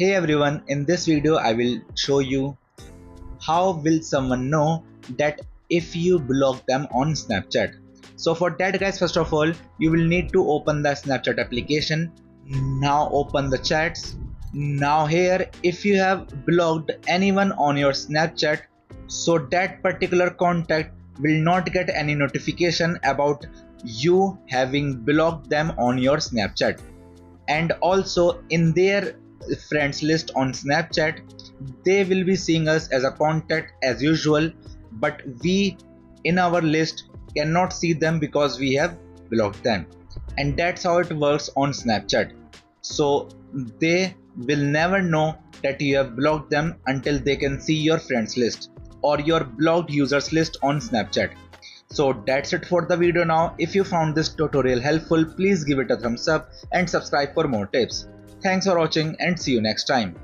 Hey everyone, in this video I will show you how will someone know that if you block them on Snapchat. So for that guys, first of all you will need to open the Snapchat application. Now open the chats. Now here, if you have blocked anyone on your Snapchat, so that particular contact will not get any notification about you having blocked them on your Snapchat. And also in their friends list on Snapchat, they will be seeing us as a contact as usual, but we in our list cannot see them because we have blocked them. And that's how it works on Snapchat. So they will never know that you have blocked them until they can see your friends list or your blocked users list on Snapchat. So that's it for the video now. If you found this tutorial helpful, please give it a thumbs up and subscribe for more tips. Thanks for watching and see you next time.